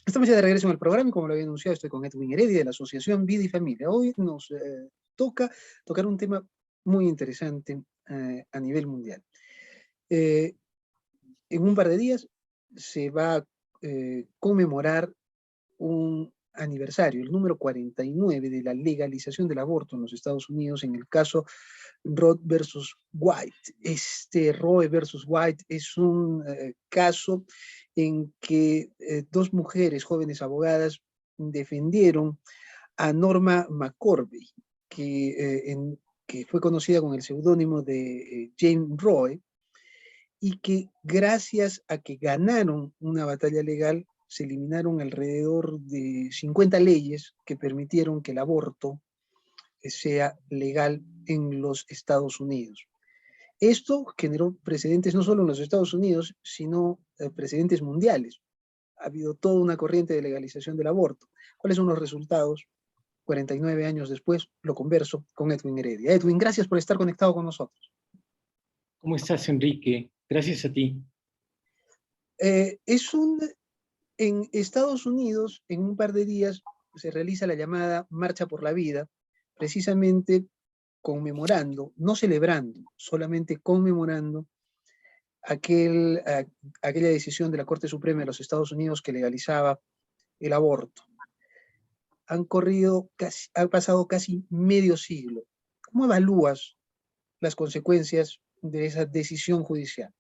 Estamos ya de regreso en el programa y como lo había anunciado, estoy con Edwin Heredia de la Asociación Vida y Familia. Hoy nos toca tocar un tema muy interesante a nivel mundial. Eh, en un par de días se va a conmemorar un aniversario, el número 49 de la legalización del aborto en los Estados Unidos, en el caso Roe versus White. Este Roe versus White es un caso en que dos mujeres, jóvenes abogadas, defendieron a Norma McCorvey, que fue conocida con el seudónimo de Jane Roe, y que gracias a que ganaron una batalla legal, se eliminaron alrededor de 50 leyes que permitieron que el aborto sea legal en los Estados Unidos. Esto generó precedentes no solo en los Estados Unidos, sino precedentes mundiales. Ha habido toda una corriente de legalización del aborto. ¿Cuáles son los resultados? 49 años después lo converso con Edwin Heredia. Edwin, gracias por estar conectado con nosotros. ¿Cómo estás, Enrique? Gracias a ti. En Estados Unidos, en un par de días, se realiza la llamada Marcha por la Vida, precisamente conmemorando, no celebrando, solamente conmemorando aquella decisión de la Corte Suprema de los Estados Unidos que legalizaba el aborto. Ha pasado casi medio siglo. ¿Cómo evalúas las consecuencias de esa decisión judicial?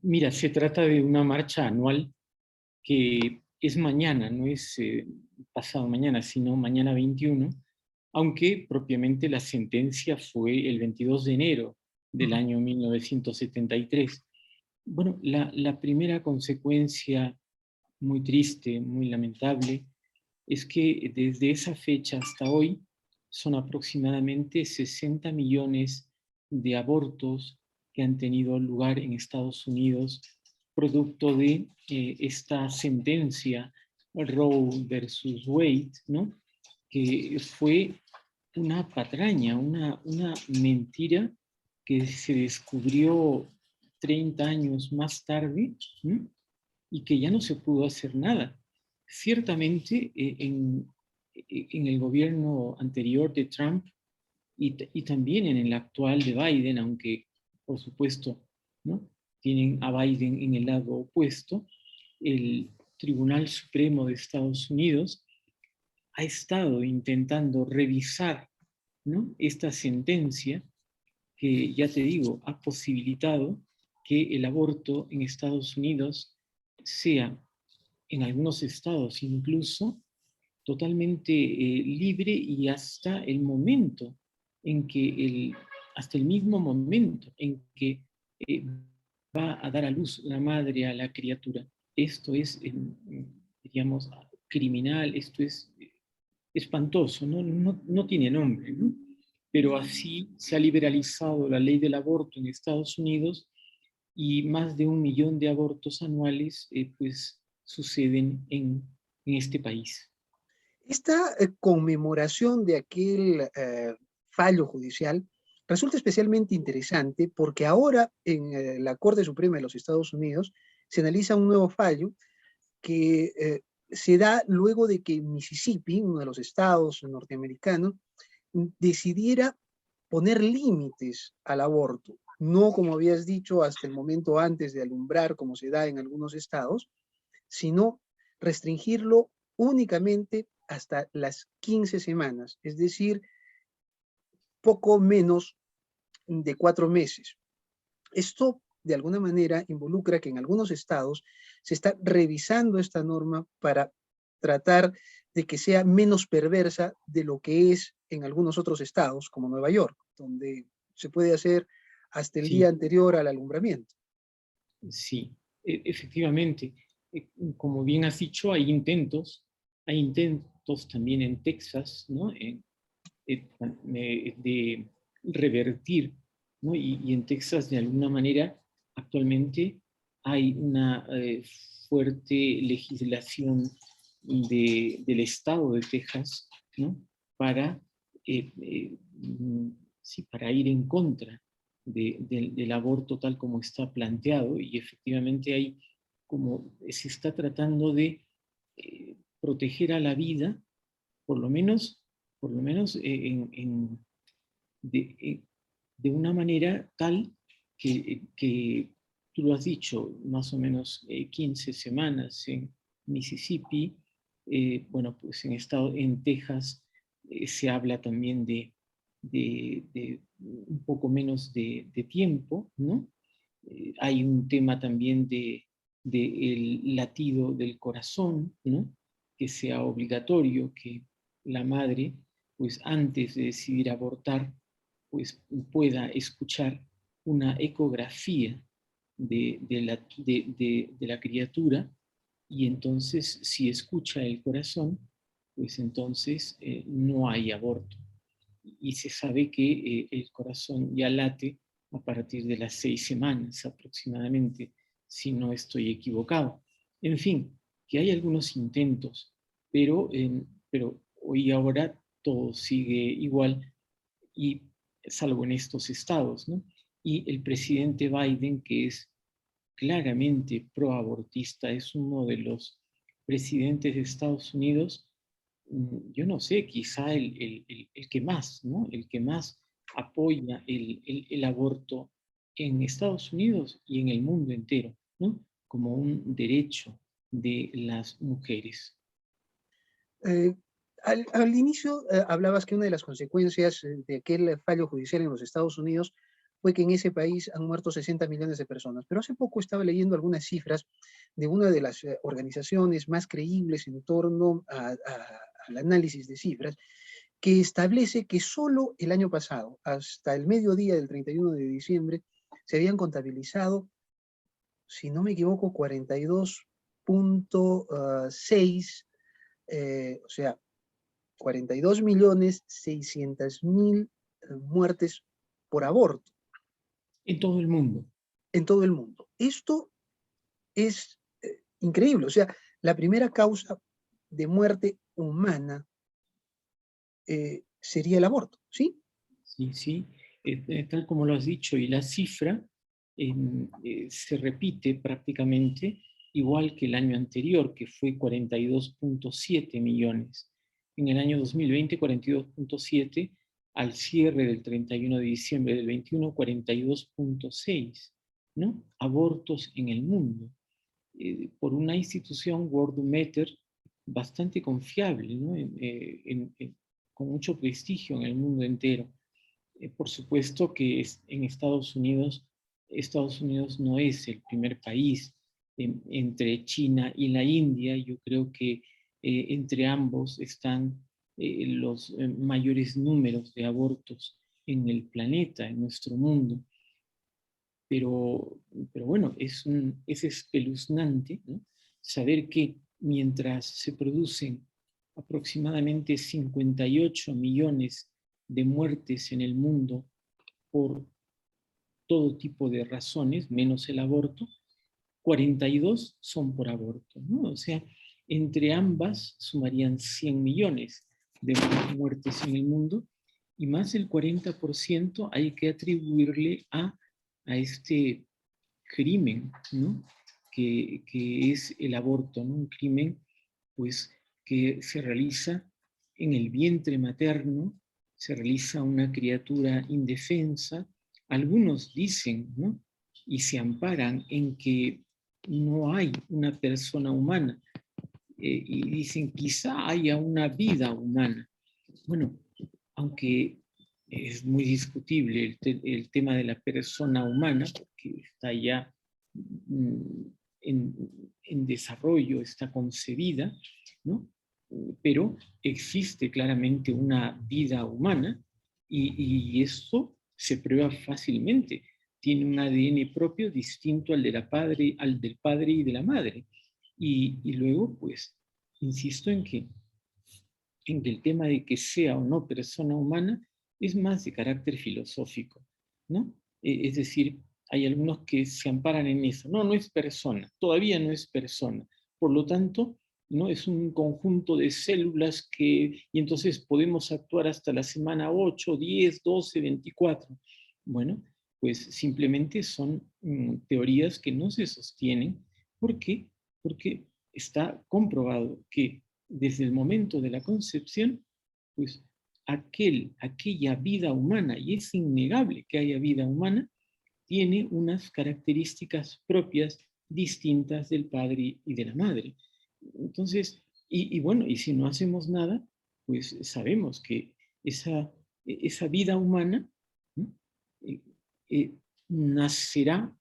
Mira, se trata de una marcha anual que es mañana, no es pasado mañana, sino mañana 21, aunque propiamente la sentencia fue el 22 de enero del año 1973. Bueno, la primera consecuencia muy triste, muy lamentable, es que desde esa fecha hasta hoy son aproximadamente 60 millones de abortos que han tenido lugar en Estados Unidos producto de esta sentencia Roe versus Wade, ¿no? Que fue una patraña, una mentira que se descubrió 30 años más tarde, ¿no? Y que ya no se pudo hacer nada. Ciertamente, en el gobierno anterior de Trump y también en el actual de Biden, aunque por supuesto, ¿no?, tienen a Biden en el lado opuesto, el Tribunal Supremo de Estados Unidos ha estado intentando revisar, ¿no?, esta sentencia que, ya te digo, ha posibilitado que el aborto en Estados Unidos sea, en algunos estados incluso, totalmente libre y hasta el mismo momento en que eh, va a dar a luz la madre a la criatura. Esto es, digamos, criminal, esto es espantoso, ¿no? No tiene nombre, ¿no? Pero así se ha liberalizado la ley del aborto en Estados Unidos y más de 1 millón de abortos anuales pues suceden en este país. Esta conmemoración de aquel fallo judicial resulta especialmente interesante porque ahora en la Corte Suprema de los Estados Unidos se analiza un nuevo fallo que se da luego de que Mississippi, uno de los estados norteamericanos, decidiera poner límites al aborto, no como habías dicho hasta el momento antes de alumbrar, como se da en algunos estados, sino restringirlo únicamente hasta las 15 semanas, es decir, poco menos de 4 meses. Esto, de alguna manera, involucra que en algunos estados se está revisando esta norma para tratar de que sea menos perversa de lo que es en algunos otros estados, como Nueva York, donde se puede hacer hasta el día Sí, anterior al alumbramiento. sí, efectivamente. Como bien has dicho, hay intentos también en Texas, ¿no? De revertir, ¿no? Y en Texas, de alguna manera, actualmente hay una fuerte legislación del estado de Texas, ¿no?, para, eh, eh, sí, para ir en contra del aborto tal como está planteado, y efectivamente hay como se está tratando de proteger a la vida, por lo menos de una manera tal que tú lo has dicho, más o menos 15 semanas en Mississippi, bueno, pues en Texas se habla también de un poco menos de tiempo, ¿no? Hay un tema también de el latido del corazón, ¿no? Que sea obligatorio, que la madre, pues antes de decidir abortar, pues pueda escuchar una ecografía de la criatura, y entonces si escucha el corazón, pues entonces no hay aborto. Y se sabe que el corazón ya late a partir de las 6 semanas aproximadamente, si no estoy equivocado. En fin, que hay algunos intentos, pero hoy y ahora todo sigue igual, y salvo en estos estados, ¿no? Y el presidente Biden, que es claramente proabortista, es uno de los presidentes de Estados Unidos, yo no sé, quizá el que más, ¿no? El que más apoya el aborto en Estados Unidos y en el mundo entero, ¿no? Como un derecho de las mujeres. Eh, al inicio hablabas que una de las consecuencias de aquel fallo judicial en los Estados Unidos fue que en ese país han muerto 60 millones de personas. Pero hace poco estaba leyendo algunas cifras de una de las organizaciones más creíbles en torno al análisis de cifras, que establece que solo el año pasado, hasta el mediodía del 31 de diciembre, se habían contabilizado, si no me equivoco, 42.6, o sea, 42.600.000 muertes por aborto En todo el mundo. en todo el mundo. Esto es increíble. O sea, la primera causa de muerte humana sería el aborto, ¿sí? Sí, sí, tal como lo has dicho, y la cifra se repite prácticamente igual que el año anterior, que fue 42.7 millones. En el año 2020, 42.7, al cierre del 31 de diciembre del 21, 42.6, ¿no? Abortos en el mundo, por una institución, Worldometer, bastante confiable, ¿no? Con mucho prestigio en el mundo entero. Por supuesto que en Estados Unidos no es el primer país. Entre China y la India, yo creo que entre ambos están los mayores números de abortos en el planeta, en nuestro mundo. Pero, pero bueno, es espeluznante, ¿no? Saber que mientras se producen aproximadamente 58 millones de muertes en el mundo por todo tipo de razones, menos el aborto, 42 son por aborto, ¿no? O sea, entre ambas sumarían 100 millones de muertes en el mundo, y más del 40% hay que atribuirle a este crimen, ¿no? Que es el aborto, ¿no? Un crimen, pues, que se realiza en el vientre materno, se realiza una criatura indefensa. Algunos dicen, ¿no? Y se amparan en que no hay una persona humana, y dicen quizá haya una vida humana. Bueno, aunque es muy discutible el tema de la persona humana, porque está ya mm, en, en desarrollo, está concebida, ¿no? Pero existe claramente una vida humana, y esto se prueba fácilmente. Tiene un ADN propio distinto al del padre y de la madre. Y luego, pues, insisto en que el tema de que sea o no persona humana es más de carácter filosófico, ¿no? Es decir, hay algunos que se amparan en eso. No, no es persona, todavía no es persona. Por lo tanto, ¿no? Es un conjunto de células y entonces podemos actuar hasta la semana 8, 10, 12, 24. Bueno, pues simplemente son teorías que no se sostienen, ¿Por qué? Porque está comprobado que desde el momento de la concepción, pues aquella vida humana, y es innegable que haya vida humana, tiene unas características propias distintas del padre y de la madre. Entonces, y bueno, y si no hacemos nada, pues sabemos que esa vida humana, ¿no? Eh, eh, nacerá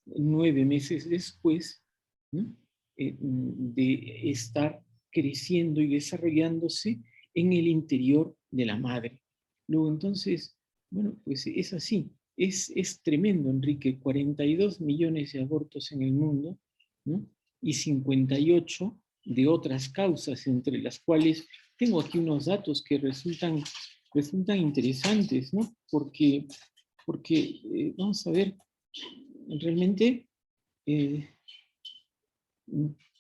9 meses después, ¿no? De estar creciendo y desarrollándose en el interior de la madre. Luego entonces, bueno, pues es así. Es tremendo, Enrique, 42 millones de abortos en el mundo, ¿no? Y 58 de otras causas, entre las cuales tengo aquí unos datos que resultan interesantes, ¿no? Porque vamos a ver, realmente,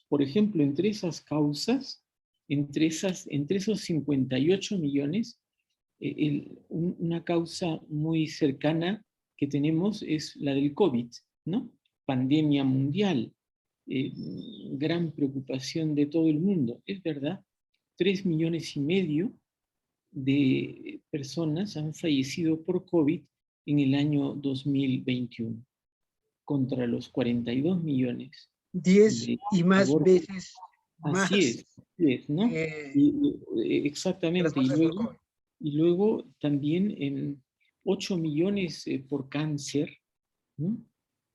por ejemplo, entre esas causas, entre esos 58 millones, una causa muy cercana que tenemos es la del COVID, ¿no? Pandemia mundial, gran preocupación de todo el mundo. Es verdad, 3,5 millones de personas han fallecido por COVID en el año 2021, contra los 42 millones 10 de y más abortos. veces Así más es, ¿no? que las Exactamente, muertes por COVID. y luego también 8 millones por cáncer, ¿no?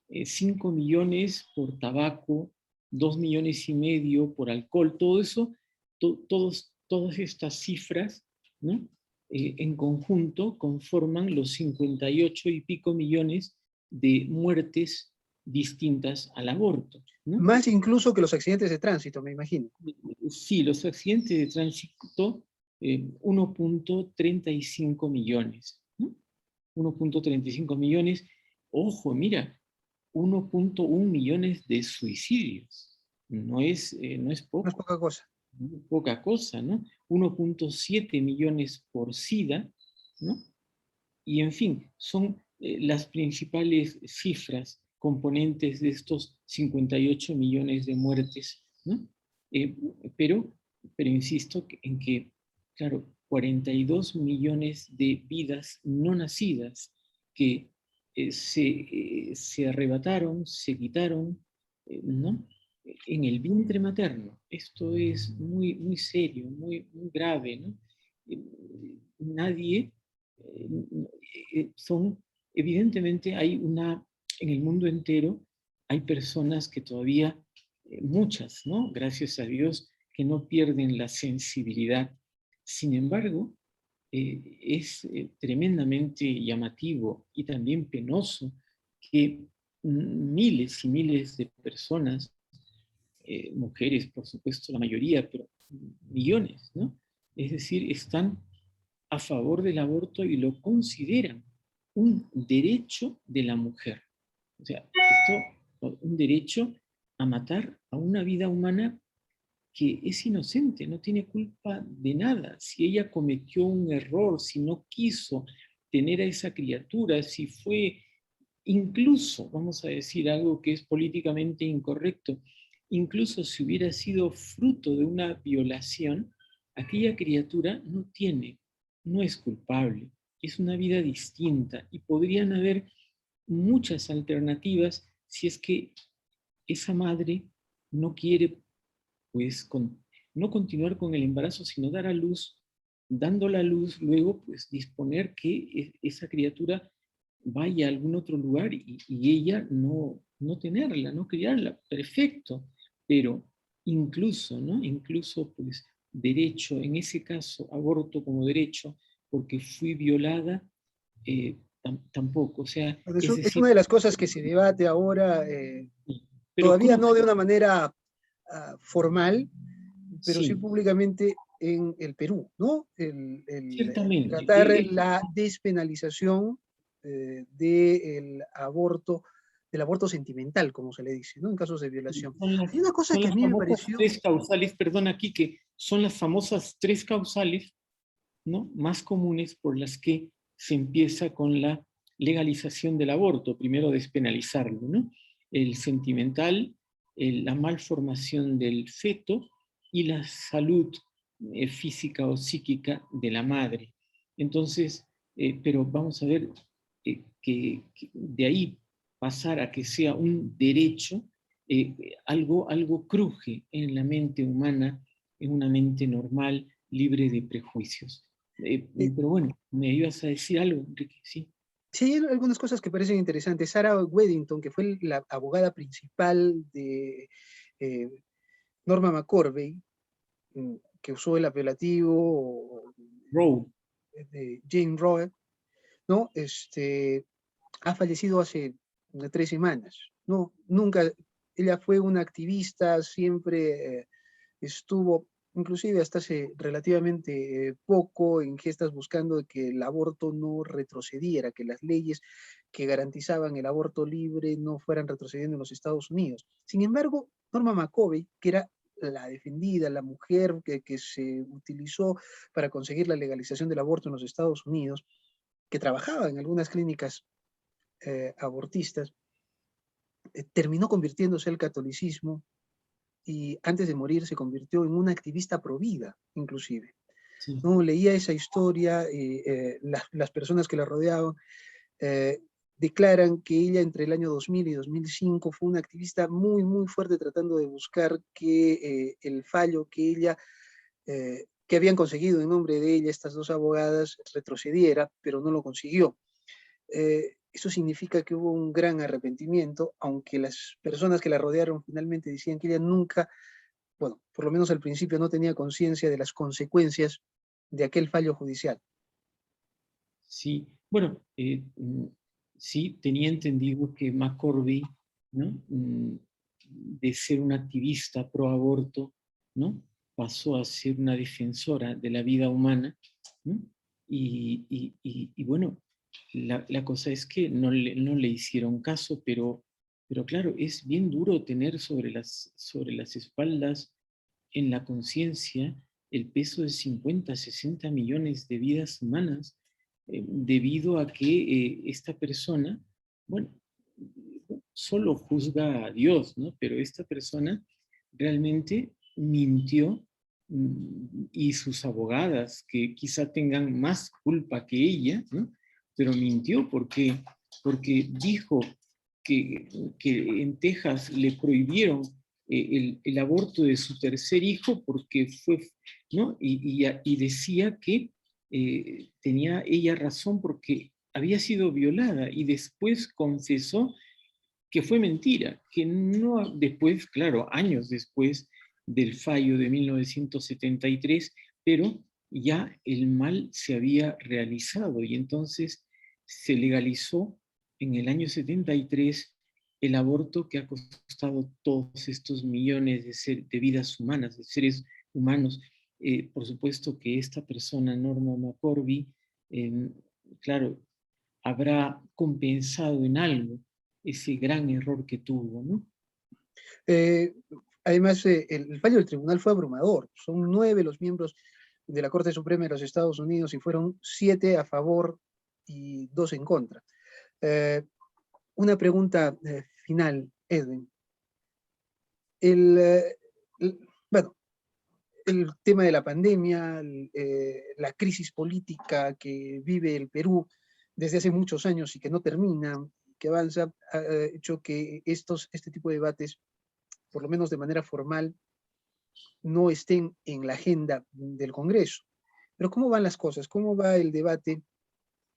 5 millones por tabaco, 2,5 millones por alcohol, todo eso, todas estas cifras, ¿no? En conjunto conforman los 58 y pico millones de muertes distintas al aborto, ¿no? Más incluso que los accidentes de tránsito, me imagino. Sí, los accidentes de tránsito, 1,35 millones, ¿no? 1,35 millones. Ojo, mira, 1,1 millones de suicidios. No es No es poco, poca cosa. no es poca cosa, ¿no? 1,7 millones por SIDA, ¿no? Y en fin, son las principales cifras componentes de estos 58 millones de muertes, ¿no? Eh, pero, pero insisto en que, claro, 42 millones de vidas no nacidas que se arrebataron, se quitaron, ¿no? En el vientre materno. Esto es muy, muy serio, muy, muy grave, ¿no? Eh, Nadie son, evidentemente en el mundo entero hay personas que todavía, muchas, ¿no? Gracias a Dios, que no pierden la sensibilidad. Sin embargo, es tremendamente llamativo y también penoso que miles y miles de personas, mujeres, por supuesto, la mayoría, pero millones, ¿no? Es decir, están a favor del aborto y lo consideran un derecho de la mujer. O sea, un derecho a matar a una vida humana que es inocente, no tiene culpa de nada. Si ella cometió un error, si no quiso tener a esa criatura, si fue incluso, vamos a decir algo que es políticamente incorrecto, incluso si hubiera sido fruto de una violación, aquella criatura no es culpable, es una vida distinta y podrían haber muchas alternativas si es que esa madre no quiere, pues, no continuar con el embarazo, sino dar a luz, dando la luz, luego, pues, disponer que esa criatura vaya a algún otro lugar y ella no tenerla, no criarla, perfecto, pero incluso, ¿no? Incluso, pues, derecho, en ese caso, aborto como derecho, porque fui violada, tampoco, o sea, es Es decir, una de las cosas que se debate ahora, pero todavía ¿cómo? no de una manera formal, pero sí Sí, públicamente en el Perú, ¿no? ciertamente. Tratar la despenalización del aborto sentimental, como se le dice, ¿no? En casos de violación. Son las, Hay una cosa son que a las mí me famosas pareció, tres causales, perdón aquí, que son las famosas tres causales, ¿no? Más comunes por las que se empieza con la legalización del aborto, primero despenalizarlo, ¿no? El sentimental, la malformación del feto y la salud física o psíquica de la madre. Entonces, pero vamos a ver que de ahí pasar a que sea un derecho, algo cruje en la mente humana, en una mente normal, libre de prejuicios. Eh, Pero bueno, ¿me ibas a decir algo, Enrique? Sí. sí, hay algunas cosas que parecen interesantes. Sarah Weddington, que fue la abogada principal de eh, Norma McCorvey, que usó el apelativo Roe. de Jane Roe, ¿no? Ha fallecido hace 3 semanas, ¿no? Nunca, ella fue una activista, siempre estuvo, inclusive hasta hace relativamente poco, en gestas buscando que el aborto no retrocediera, que las leyes que garantizaban el aborto libre no fueran retrocediendo en los Estados Unidos. Sin embargo, Norma McCorvey, que era la defendida, la mujer que se utilizó para conseguir la legalización del aborto en los Estados Unidos, que trabajaba en algunas clínicas abortistas, terminó convirtiéndose al catolicismo y antes de morir se convirtió en una activista pro vida, inclusive. Sí. ¿No? Leía esa historia y las personas que la rodeaban eh, declaran que ella entre el año 2000 y 2005 fue una activista muy, muy fuerte tratando de buscar que el fallo que habían conseguido en nombre de ella estas dos abogadas retrocediera, pero no lo consiguió. Eso significa que hubo un gran arrepentimiento, aunque las personas que la rodearon finalmente decían que ella nunca, bueno, por lo menos al principio no tenía conciencia de las consecuencias de aquel fallo judicial. Sí, bueno, sí, tenía entendido que McCorvey, ¿no? De ser una activista pro aborto, ¿no? Pasó a ser una defensora de la vida humana, ¿no? Y bueno, la cosa es que no le hicieron caso, pero claro, es bien duro tener sobre las espaldas, en la conciencia, el peso de 50, 60 millones de vidas humanas, debido a que esta persona, bueno, solo juzga a Dios, ¿no? Pero esta persona realmente mintió, y sus abogadas, que quizá tengan más culpa que ella, ¿no? Pero mintió porque dijo que en Texas le prohibieron el aborto de su tercer hijo porque fue, ¿no? Y decía que tenía ella razón porque había sido violada y después confesó que fue mentira, que no, después, claro, años después del fallo de 1973, pero ya el mal se había realizado y entonces se legalizó en el año 73 el aborto, que ha costado todos estos millones de vidas humanas, de seres humanos. Por supuesto que esta persona, Norma McCorvey, eh, claro, habrá compensado en algo ese gran error que tuvo, ¿no? Eh, Además, el fallo del tribunal fue abrumador. Son 9 los miembros de la Corte Suprema de los Estados Unidos y fueron 7 a favor y 2 en contra. Eh, una pregunta final, Edwin. El, bueno, el tema de la pandemia, la crisis política que vive el Perú desde hace muchos años y que no termina, que avanza, ha hecho que este tipo de debates, por lo menos de manera formal, no estén en la agenda del Congreso. Pero ¿cómo van las cosas? ¿Cómo va el debate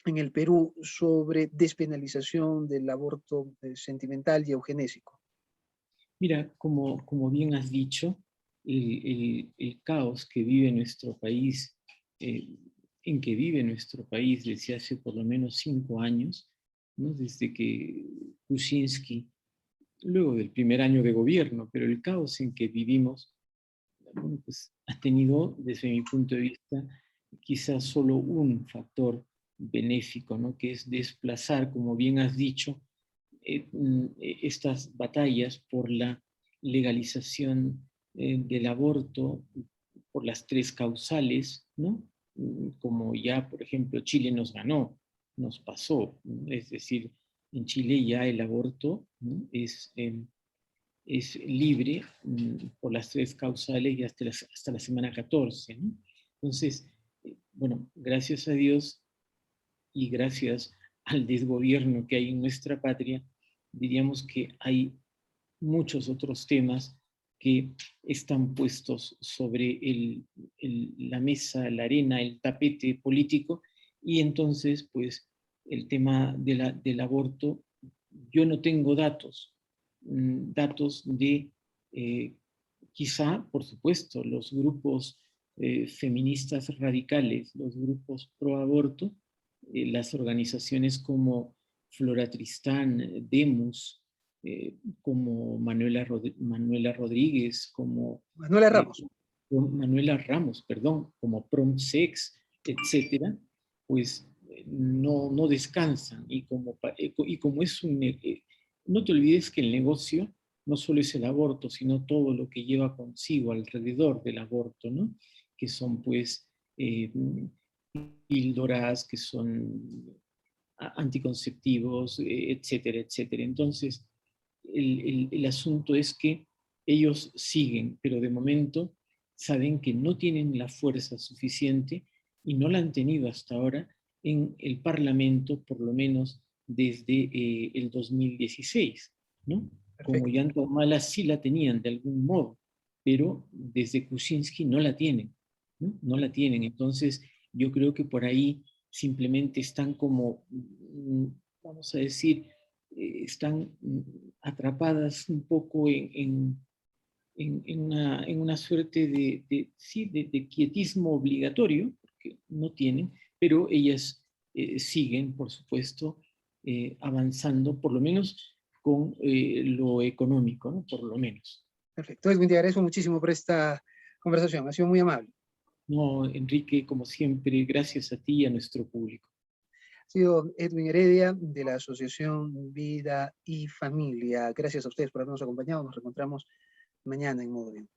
en el Perú sobre despenalización del aborto sentimental y eugenésico? Mira, como bien has dicho, el caos que vive nuestro país, eh, en que vive nuestro país desde hace por lo menos 5 años, ¿no? Desde que Kuczynski, luego del primer año de gobierno, pero el caos en que vivimos, bueno, pues ha tenido, desde mi punto de vista, quizás solo un factor benéfico, ¿no? Que es desplazar, como bien has dicho, estas batallas por la legalización del aborto, por las tres causales, ¿no? Como ya, por ejemplo, Chile nos ganó, nos pasó, ¿no? Es decir, en Chile ya el aborto, ¿no? es libre por las 3 causales y hasta la semana 14, ¿no? Entonces, bueno, gracias a Dios y gracias al desgobierno que hay en nuestra patria, diríamos que hay muchos otros temas que están puestos sobre la mesa, la arena, el tapete político, y entonces, pues, el tema del aborto, yo no tengo datos de, quizá, por supuesto, los grupos feministas radicales, los grupos pro aborto, las organizaciones como Flora Tristán, Demos, como Manuela Rodríguez, como Manuela Ramos. Manuela Ramos, perdón, como Promsex, etcétera, pues no descansan. Y como es no te olvides que el negocio no solo es el aborto, sino todo lo que lleva consigo alrededor del aborto, ¿no? Que son pues píldoras, que son anticonceptivos, etcétera, etcétera. Entonces, el asunto es que ellos siguen, pero de momento saben que no tienen la fuerza suficiente y no la han tenido hasta ahora en el Parlamento, por lo menos desde el 2016, ¿no? Como Perfecto. Ollanta Humala sí la tenían de algún modo, pero desde Kuczynski no la tienen, ¿no? No la tienen. Entonces, yo creo que por ahí simplemente están como, vamos a decir, están atrapadas un poco en una suerte sí, de quietismo obligatorio, porque no tienen, pero ellas siguen, por supuesto, avanzando, por lo menos con lo económico, ¿no? Por lo menos. Perfecto. Edwin, te agradezco muchísimo por esta conversación. Ha sido muy amable. No, Enrique, como siempre, gracias a ti y a nuestro público. Ha sido Edwin Heredia de la Asociación Vida y Familia. Gracias a ustedes por habernos acompañado. Nos reencontramos mañana en Modo Bien.